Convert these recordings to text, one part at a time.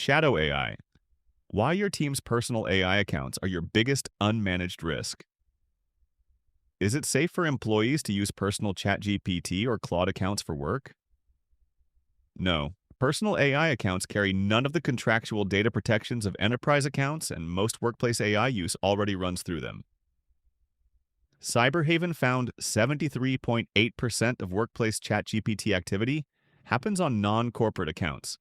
Shadow AI. Why your team's personal AI accounts are your biggest unmanaged risk. Is it safe for employees to use personal ChatGPT or Claude accounts for work? No. Personal AI accounts carry none of the contractual data protections of enterprise accounts, and most workplace AI use already runs through them. Cyberhaven found 73.8% of workplace ChatGPT activity happens on non-corporate accounts,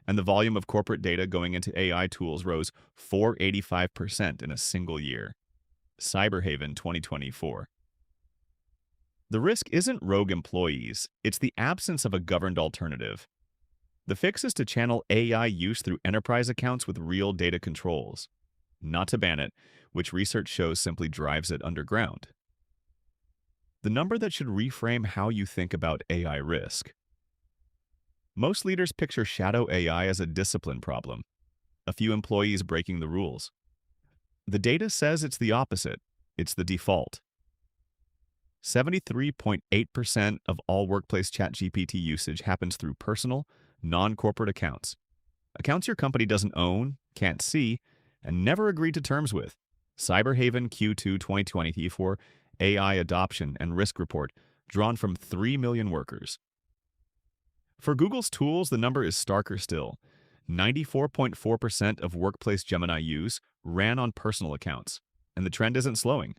and the volume of corporate data going into AI tools rose 485% in a single year. Cyberhaven 2024. The risk isn't rogue employees, it's the absence of a governed alternative. The fix is to channel AI use through enterprise accounts with real data controls, not to ban it, which research shows simply drives it underground. The number that should reframe how you think about AI risk. Most leaders picture shadow AI as a discipline problem, a few employees breaking the rules. The data says it's the opposite. It's the default. 73.8% of all workplace ChatGPT usage happens through personal, non-corporate accounts. Accounts your company doesn't own, can't see, and never agreed to terms with. Cyberhaven Q2 2024 AI Adoption and Risk Report, drawn from 3 million workers. For Google's tools, the number is starker still. 94.4% of workplace Gemini use ran on personal accounts, and the trend isn't slowing.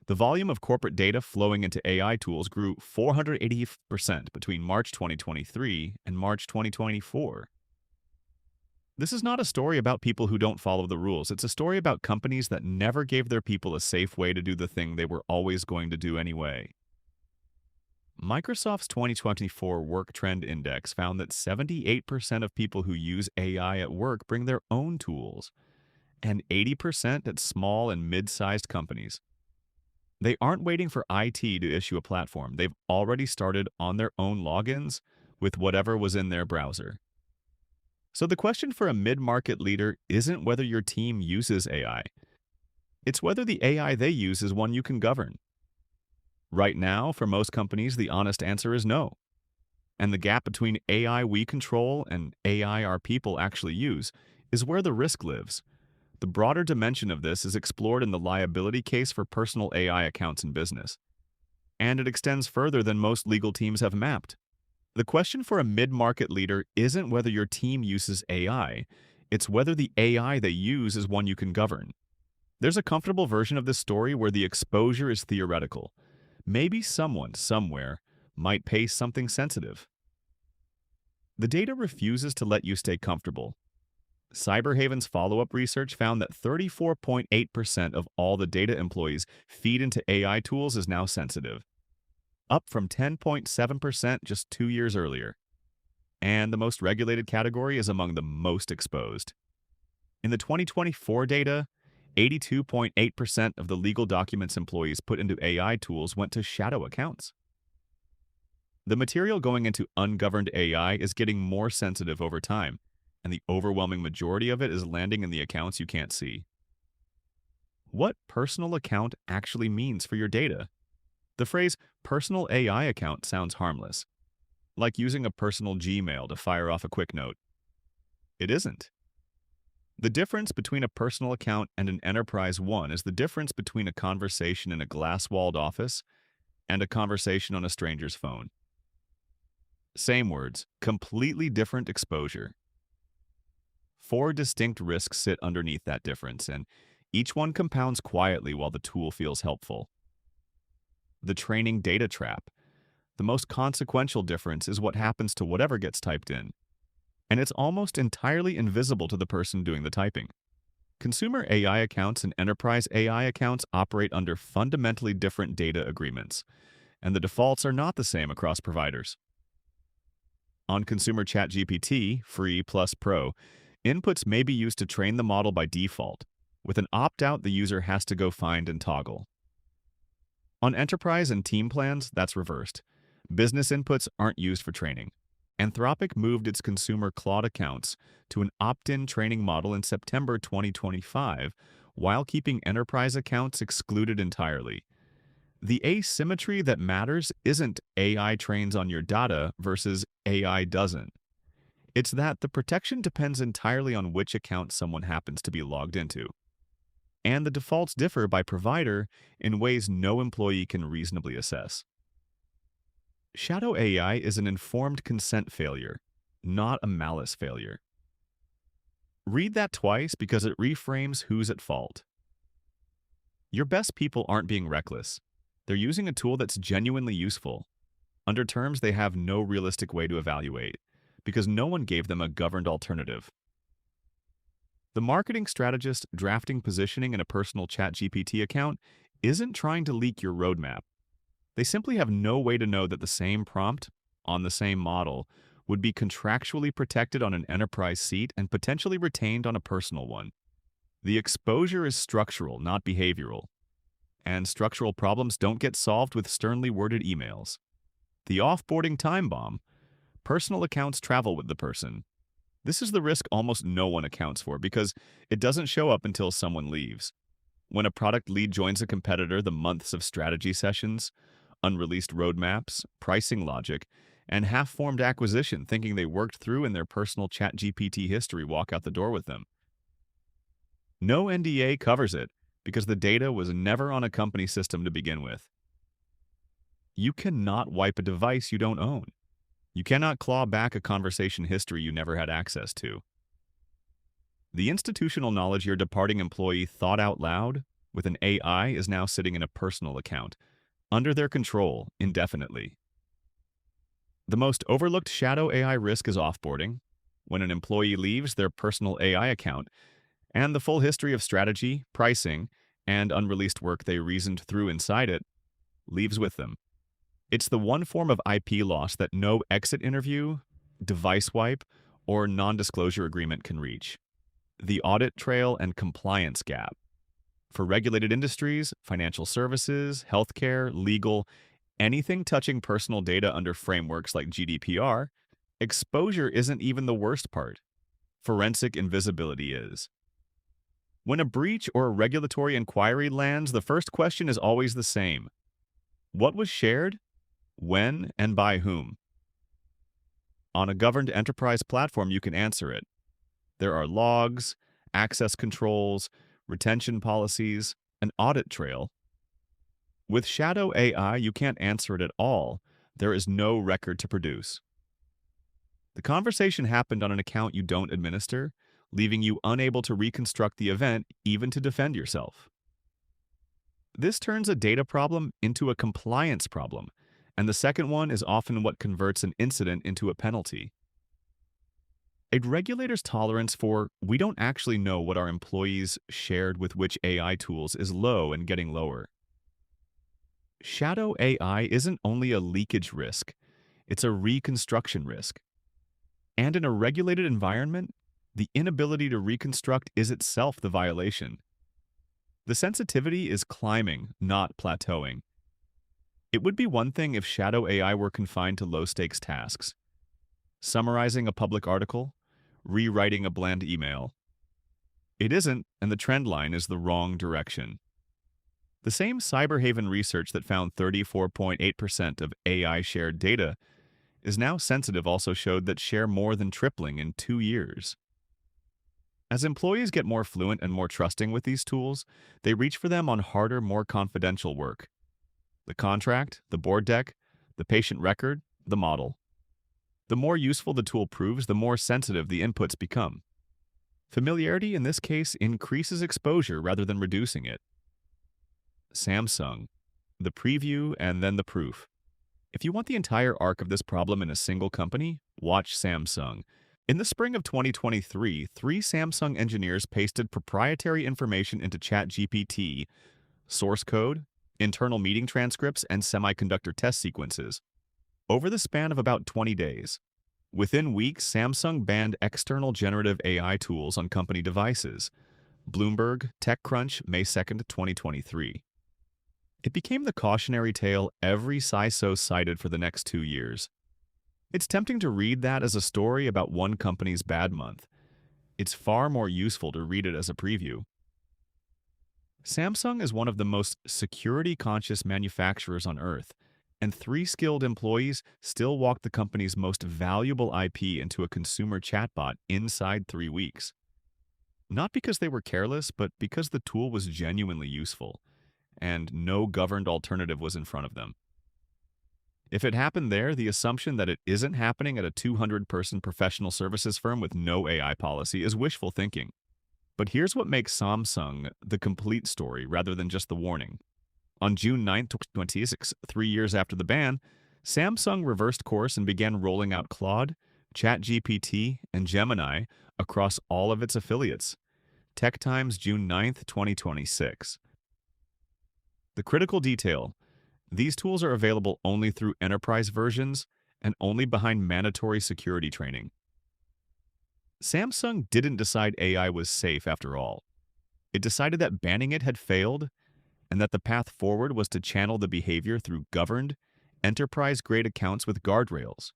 The volume of corporate data flowing into AI tools grew 480% between March 2023 and March 2024. This is not a story about people who don't follow the rules. It's a story about companies that never gave their people a safe way to do the thing they were always going to do anyway. Microsoft's 2024 Work Trend Index found that 78% of people who use AI at work bring their own tools, and 80% at small and mid-sized companies. They aren't waiting for IT to issue a platform. They've already started on their own logins with whatever was in their browser. So the question for a mid-market leader isn't whether your team uses AI. It's whether the AI they use is one you can govern. Right now, for most companies, the honest answer is no. And the gap between AI we control and AI our people actually use is where the risk lives. The broader dimension of this is explored in the liability case for personal AI accounts in business. And it extends further than most legal teams have mapped. The question for a mid-market leader isn't whether your team uses AI, it's whether the AI they use is one you can govern. There's a comfortable version of this story where the exposure is theoretical. Maybe someone, somewhere, might pay something sensitive. The data refuses to let you stay comfortable. Cyberhaven's follow-up research found that 34.8% of all the data employees feed into AI tools is now sensitive, up from 10.7% just 2 years earlier. And the most regulated category is among the most exposed. In the 2024 data, 82.8% of the legal documents employees put into AI tools went to shadow accounts. The material going into ungoverned AI is getting more sensitive over time, and the overwhelming majority of it is landing in the accounts you can't see. What personal account actually means for your data? The phrase personal AI account sounds harmless, like using a personal Gmail to fire off a quick note. It isn't. The difference between a personal account and an enterprise one is the difference between a conversation in a glass-walled office and a conversation on a stranger's phone. Same words, completely different exposure. 4 distinct risks sit underneath that difference, and each one compounds quietly while the tool feels helpful. The training data trap. The most consequential difference is what happens to whatever gets typed in, and it's almost entirely invisible to the person doing the typing. Consumer AI accounts and enterprise AI accounts operate under fundamentally different data agreements, and the defaults are not the same across providers. On consumer ChatGPT, Free plus Pro, inputs may be used to train the model by default. With an opt-out, the user has to go find and toggle. On enterprise and team plans, that's reversed. Business inputs aren't used for training. Anthropic moved its consumer Claude accounts to an opt-in training model in September 2025, while keeping enterprise accounts excluded entirely. The asymmetry that matters isn't AI trains on your data versus AI doesn't. It's that the protection depends entirely on which account someone happens to be logged into, and the defaults differ by provider in ways no employee can reasonably assess. Shadow AI is an informed consent failure, not a malice failure. Read that twice because it reframes who's at fault. Your best people aren't being reckless. They're using a tool that's genuinely useful, under terms they have no realistic way to evaluate, because no one gave them a governed alternative. The marketing strategist drafting positioning in a personal ChatGPT account isn't trying to leak your roadmap. They simply have no way to know that the same prompt, on the same model, would be contractually protected on an enterprise seat and potentially retained on a personal one. The exposure is structural, not behavioral. And structural problems don't get solved with sternly worded emails. The offboarding time bomb: personal accounts travel with the person. This is the risk almost no one accounts for because it doesn't show up until someone leaves. When a product lead joins a competitor, the months of strategy sessions, unreleased roadmaps, pricing logic, and half-formed acquisition thinking they worked through in their personal ChatGPT history walk out the door with them. No NDA covers it because the data was never on a company system to begin with. You cannot wipe a device you don't own. You cannot claw back a conversation history you never had access to. The institutional knowledge your departing employee thought out loud with an AI is now sitting in a personal account, under their control indefinitely. The most overlooked shadow AI risk is offboarding, when an employee leaves their personal AI account and the full history of strategy, pricing, and unreleased work they reasoned through inside it leaves with them. It's the one form of IP loss that no exit interview, device wipe, or non-disclosure agreement can reach: the audit trail and compliance gap. For regulated industries, financial services, healthcare, legal, anything touching personal data under frameworks like GDPR, exposure isn't even the worst part. Forensic invisibility is. When a breach or a regulatory inquiry lands, the first question is always the same: what was shared, when, and by whom? On a governed enterprise platform, you can answer it. There are logs, access controls, retention policies, an audit trail. With Shadow AI, you can't answer it at all. There is no record to produce. The conversation happened on an account you don't administer, leaving you unable to reconstruct the event, even to defend yourself. This turns a data problem into a compliance problem, and the second one is often what converts an incident into a penalty. A regulator's tolerance for "we don't actually know what our employees shared with which AI tools" is low and getting lower. Shadow AI isn't only a leakage risk, it's a reconstruction risk. And in a regulated environment, the inability to reconstruct is itself the violation. The sensitivity is climbing, not plateauing. It would be one thing if Shadow AI were confined to low-stakes tasks: summarizing a public article, rewriting a bland email. It isn't, and the trend line is the wrong direction. The same Cyberhaven research that found 34.8% of AI shared data is now sensitive also showed that share more than tripling in 2 years. As employees get more fluent and more trusting with these tools, they reach for them on harder, more confidential work: the contract, the board deck, the patient record, the model. The more useful the tool proves, the more sensitive the inputs become. Familiarity in this case increases exposure rather than reducing it. Samsung: the preview and then the proof. If you want the entire arc of this problem in a single company, watch Samsung. In the spring of 2023, 3 Samsung engineers pasted proprietary information into ChatGPT: source code, internal meeting transcripts, and semiconductor test sequences, over the span of about 20 days. Within weeks, Samsung banned external generative AI tools on company devices. Bloomberg, TechCrunch, May 2nd, 2023. It became the cautionary tale every CISO cited for the next 2 years. It's tempting to read that as a story about one company's bad month. It's far more useful to read it as a preview. Samsung is one of the most security-conscious manufacturers on Earth, And 3 skilled employees still walked the company's most valuable IP into a consumer chatbot inside 3 weeks. Not because they were careless, but because the tool was genuinely useful, and no governed alternative was in front of them. If it happened there, the assumption that it isn't happening at a 200-person professional services firm with no AI policy is wishful thinking. But here's what makes Samsung the complete story rather than just the warning. On June 9, 2026, 3 years after the ban, Samsung reversed course and began rolling out Claude, ChatGPT, and Gemini across all of its affiliates. Tech Times, June 9, 2026. The critical detail: these tools are available only through enterprise versions and only behind mandatory security training. Samsung didn't decide AI was safe after all. It decided that banning it had failed and that the path forward was to channel the behavior through governed, enterprise-grade accounts with guardrails,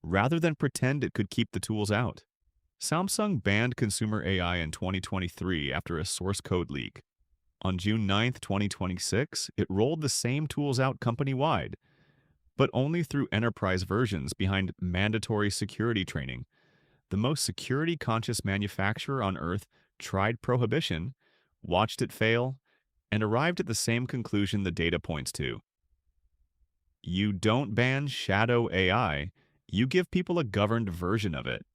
rather than pretend it could keep the tools out. Samsung banned consumer AI in 2023 after a source code leak. On June 9, 2026, it rolled the same tools out company-wide, but only through enterprise versions behind mandatory security training. The most security-conscious manufacturer on Earth tried prohibition, watched it fail, and arrived at the same conclusion the data points to. You don't ban shadow AI, you give people a governed version of it.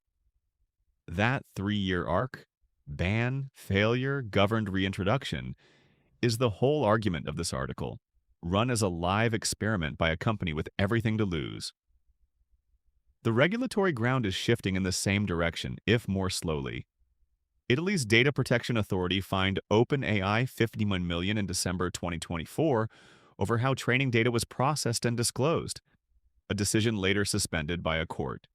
That 3-year arc, ban, failure, governed reintroduction, is the whole argument of this article, run as a live experiment by a company with everything to lose. The regulatory ground is shifting in the same direction, if more slowly. Italy's Data Protection Authority fined OpenAI $51 million in December 2024 over how training data was processed and disclosed, a decision later suspended by a court.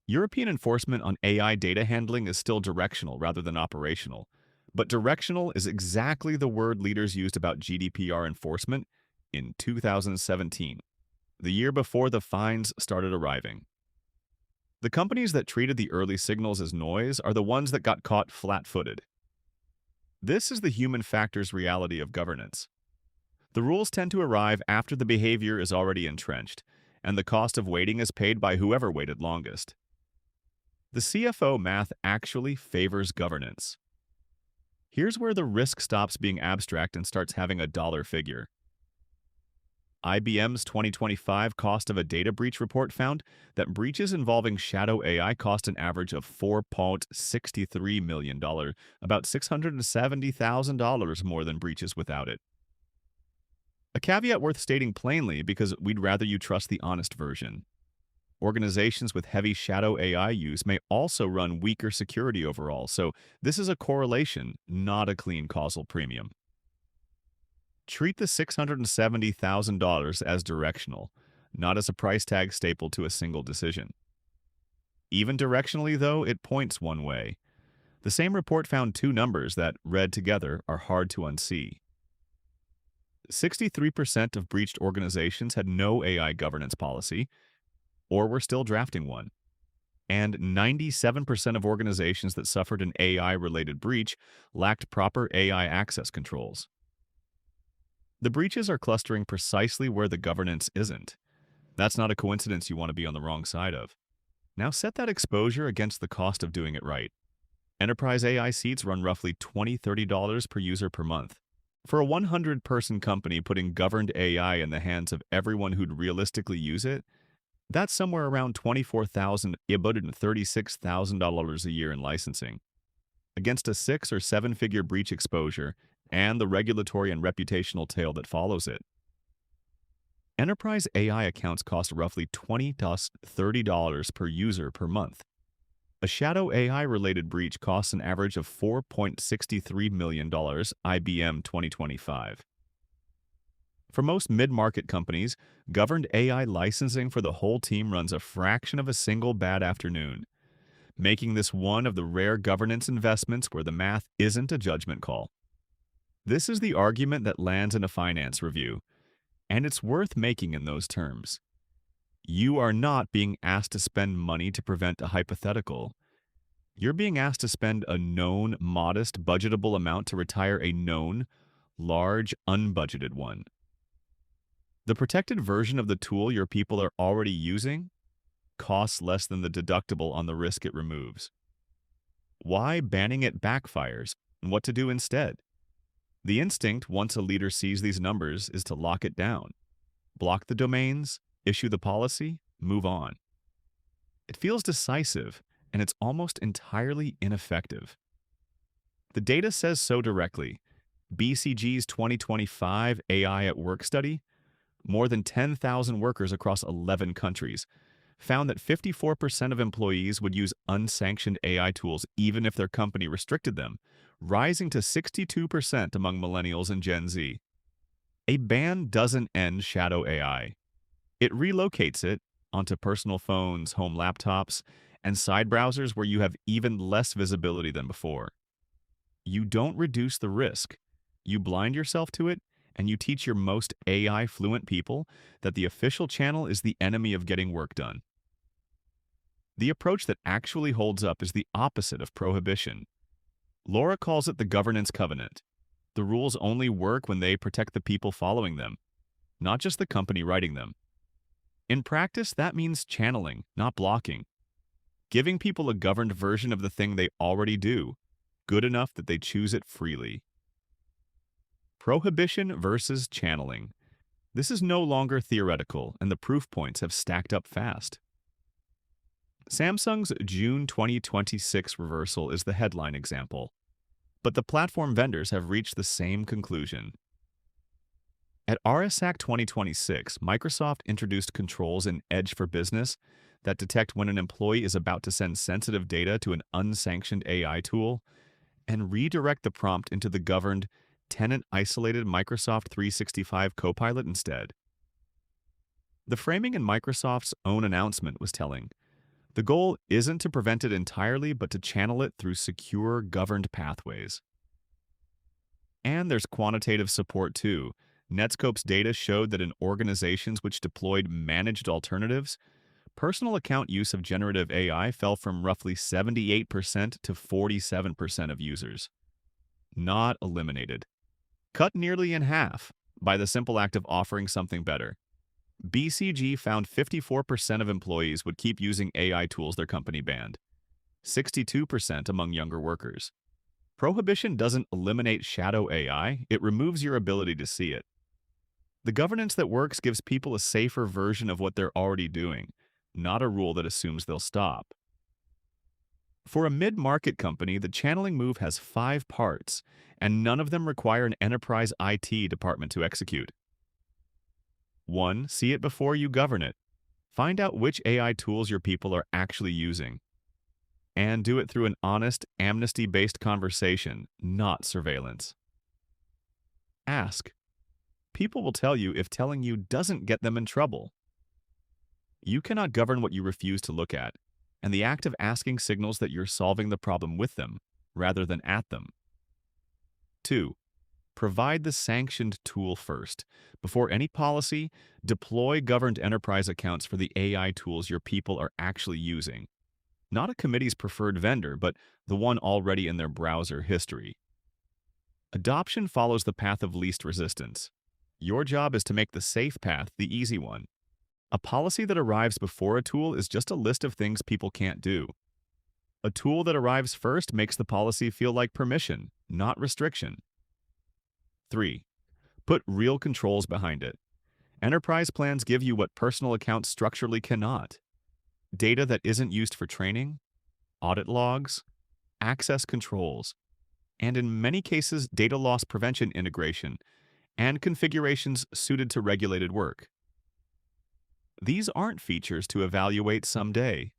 European enforcement on AI data handling is still directional rather than operational, but directional is exactly the word leaders used about GDPR enforcement in 2017, the year before the fines started arriving. The companies that treated the early signals as noise are the ones that got caught flat-footed. This is the human factors reality of governance. The rules tend to arrive after the behavior is already entrenched, and the cost of waiting is paid by whoever waited longest. The CFO math actually favors governance. Here's where the risk stops being abstract and starts having a dollar figure. IBM's 2025 Cost of a Data Breach report found that breaches involving shadow AI cost an average of $4.63 million, about $670,000 more than breaches without it. A caveat worth stating plainly because we'd rather you trust the honest version. Organizations with heavy shadow AI use may also run weaker security overall, so this is a correlation, not a clean causal premium. Treat the $670,000 as directional, not as a price tag stapled to a single decision. Even directionally, though, it points one way. The same report found two numbers that, read together, are hard to unsee. 63% of breached organizations had no AI governance policy, or were still drafting one. And 97% of organizations that suffered an AI-related breach lacked proper AI access controls. The breaches are clustering precisely where the governance isn't. That's not a coincidence you want to be on the wrong side of. Now set that exposure against the cost of doing it right. Enterprise AI seats run roughly $20–$30 per user per month. For a 100-person company putting governed AI in the hands of everyone who'd realistically use it, that's somewhere around $24,000 to $36,000 a year in licensing. Against a 6- or 7-figure breach exposure and the regulatory and reputational tail that follows it. Enterprise AI accounts cost roughly $20 to $30 per user per month. A shadow AI-related breach costs an average of $4.63 million, IBM 2025. For most mid-market companies, governed AI licensing for the whole team runs a fraction of a single bad afternoon, making this one of the rare governance investments where the math isn't a judgment call. This is the argument that lands in a finance review, and it's worth making in those terms. You are not being asked to spend money to prevent a hypothetical. You're being asked to spend a known, modest, budgetable amount to retire a known, large, unbudgeted one. The protected version of the tool your people are already using costs less than the deductible on the risk it removes. Why banning it backfires, and what to do instead? The instinct, once a leader sees these numbers, is to lock it down. Block the domains, issue the policy, move on. It feels decisive, and it's almost entirely ineffective. The data says so directly. BCG's 2025 AI at Work study, more than 10,000 workers across 11 countries, found that 54% of employees would use unsanctioned AI tools even if their company restricted them, rising to 62% among millennials and Gen Z. A ban doesn't end shadow AI. It relocates it onto personal phones, home laptops, and side browsers where you have even less visibility than before. You don't reduce the risk. You blind yourself to it, and you teach your most AI-fluent people that the official channel is the enemy of getting work done. The approach that actually holds up is the opposite of prohibition. Laura calls it the governance covenant. The rules only work when they protect the people following them, not just the company writing them. In practice, that means channeling, not blocking. Giving people a governed version of the thing they already do, good enough that they choose it freely. Prohibition versus channeling. This is no longer theoretical, and the proof points have stacked up fast. Samsung's June 2026 reversal is the headline example, but the platform vendors have reached the same conclusion. At RSAC 2026, Microsoft introduced controls in Edge for Business that detect when an employee is about to send sensitive data to an unsanctioned AI tool and redirect the prompt into the governed, tenant-isolated Microsoft 365 Copilot instead. The framing in Microsoft's own announcement was telling. The goal isn't to prevent it entirely, but to channel it through secure, governed pathways. And there's quantitative support too. Netscope's data showed that in organizations which deployed managed alternatives, personal account use of generative AI fell from roughly 78% to 47% of users. Not eliminated. Cut nearly in half by the simple act of offering something better. BCG found 54% of employees would keep using AI tools their company banned, 62% among younger workers. Prohibition doesn't eliminate shadow AI, it removes your ability to see it. The governance that works gives people a safer version of what they're already doing, not a rule that assumes they'll stop. For a mid-market company, the channeling move has 5 parts, and none of them require an enterprise IT department to execute. 1. See it before you govern it. Find out which AI tools your people are actually using. And do it through an honest, amnesty-based conversation, not surveillance. Ask. People will tell you if telling you doesn't get them in trouble. You cannot govern what you refuse to look at, and the act of asking signals that you're solving the problem with them, rather than at them. 2. Provide the sanctioned tool first. Before any policy, deploy governed enterprise accounts for the AI tools your people are actually using. Not a committee's preferred vendor, but the one already in their browser history. Adoption follows the path of least resistance. Your job is to make the safe path the easy one. A policy that arrives before a tool is just a list of things people can't do. A tool that arrives first makes the policy feel like permission, not restriction. 3. Put real controls behind it. Enterprise plans give you what personal accounts structurally cannot. Data that isn't used for training, audit logs, access controls, and in many cases, data loss prevention integration and configurations suited to regulated work. These aren't features to evaluate someday.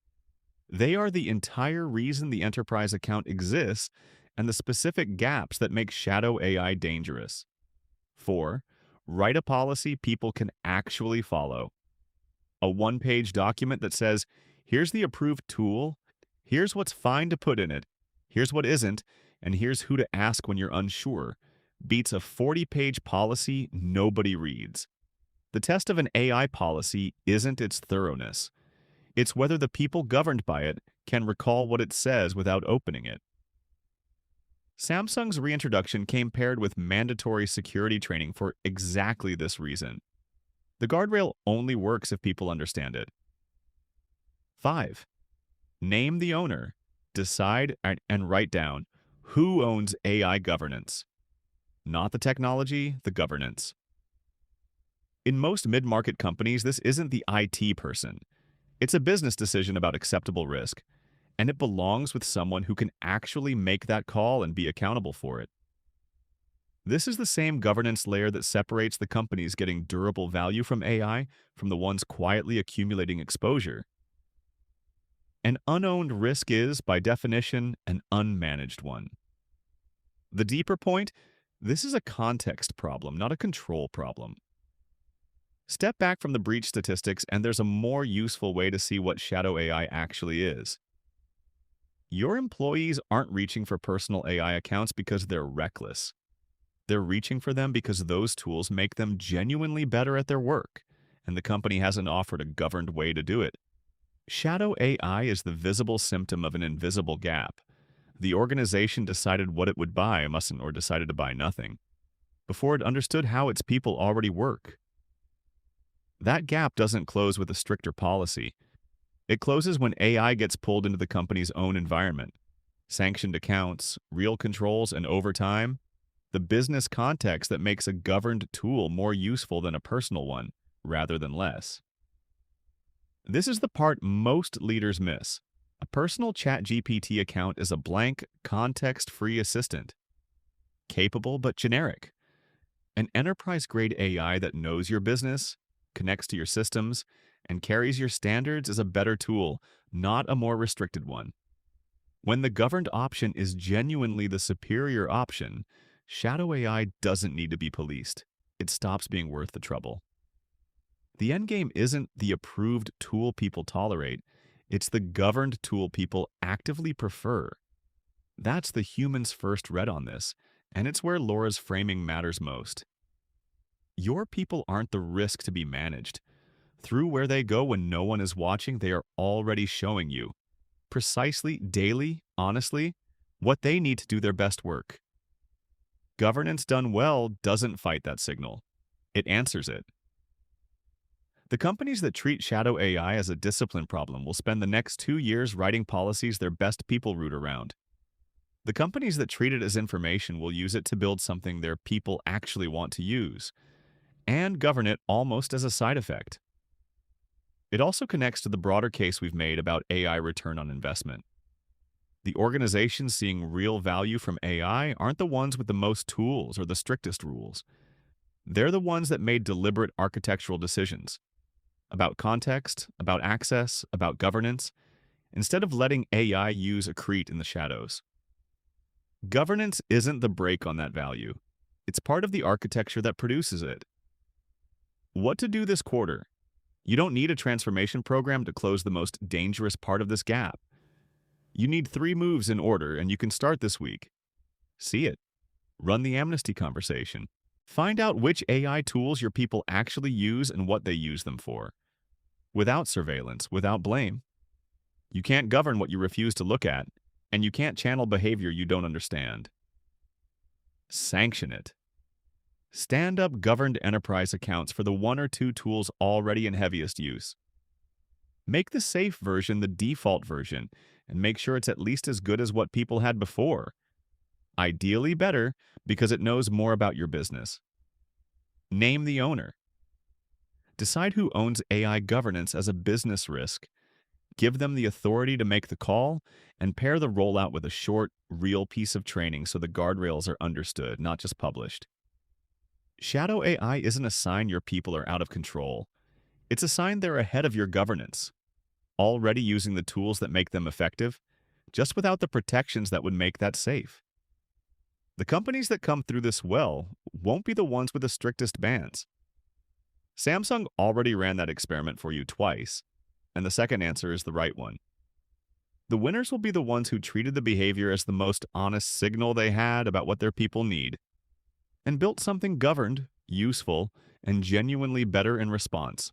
They are the entire reason the enterprise account exists and the specific gaps that make shadow AI dangerous. 4. Write a policy people can actually follow. A one-page document that says, here's the approved tool, here's what's fine to put in it, here's what isn't, and here's who to ask when you're unsure, beats a 40-page policy nobody reads. The test of an AI policy isn't its thoroughness. It's whether the people governed by it can recall what it says without opening it. Samsung's reintroduction came paired with mandatory security training for exactly this reason. The guardrail only works if people understand it. 5. Name the owner. Decide and write down who owns AI governance. Not the technology, the governance. In most mid-market companies, this isn't the IT person. It's a business decision about acceptable risk, and it belongs with someone who can actually make that call and be accountable for it. This is the same governance layer that separates the companies getting durable value from AI from the ones quietly accumulating exposure. An unowned risk is, by definition, an unmanaged one. The deeper point, this is a context problem, not a control problem. Step back from the breach statistics, and there's a more useful way to see what shadow AI actually is. Your employees aren't reaching for personal AI accounts because they're reckless. They're reaching for them because those tools make them genuinely better at their work, and the company hasn't offered a governed way to do it. Shadow AI is the visible symptom of an invisible gap. The organization decided what it would buy, mustn't, or decided to buy nothing, before it understood how its people already work. That gap doesn't close with a stricter policy. It closes when AI gets pulled into the company's own environment. Sanctioned accounts, real controls, and over time, the business context that makes a governed tool more useful than a personal one, rather than less. This is the part most leaders miss. A personal ChatGPT account is a blank, context-free assistant. Capable but generic. An enterprise-grade AI that knows your business, connects to your systems, and carries your standards is a better tool, not a more restricted one. When the governed option is genuinely the superior option, shadow AI doesn't need to be policed. It stops being worth the trouble. The endgame isn't the approved tool people tolerate, it's the governed tool people actively prefer. That's the human's first read on this, and it's where Laura's framing matters most. Your people aren't the risk to be managed. Through where they go when no one is watching, they are already showing you, precisely, daily, honestly, what they need to do their best work. Governance done well doesn't fight that signal. It answers it. The companies that treat shadow AI as a discipline problem will spend the next 2 years writing policies their best people root around. The companies that treat it as information will use it to build something their people actually want to use, and govern it almost as a side effect. It also connects to the broader case we've made about AI return on investment. The organizations seeing real value from AI aren't the ones with the most tools or the strictest rules. They're the ones that made deliberate architectural decisions about context, about access, about governance, instead of letting AI use accrete in the shadows. Governance isn't the brake on that value. It's part of the architecture that produces it. What to do this quarter? You don't need a transformation program to close the most dangerous part of this gap. You need 3 moves in order, and you can start this week. See it. Run the amnesty conversation. Find out which AI tools your people actually use and what they use them for. Without surveillance, without blame. You can't govern what you refuse to look at, and you can't channel behavior you don't understand. Sanction it. Stand up governed enterprise accounts for the 1 or 2 tools already in heaviest use. Make the safe version the default version, and make sure it's at least as good as what people had before. Ideally better, because it knows more about your business. Name the owner. Decide who owns AI governance as a business risk. Give them the authority to make the call, and pair the rollout with a short, real piece of training so the guardrails are understood, not just published. Shadow AI isn't a sign your people are out of control. It's a sign they're ahead of your governance, already using the tools that make them effective, just without the protections that would make that safe. The companies that come through this well won't be the ones with the strictest bans. Samsung already ran that experiment for you twice, and the second answer is the right one. The winners will be the ones who treated the behavior as the most honest signal they had about what their people need, and built something governed, useful, and genuinely better in response.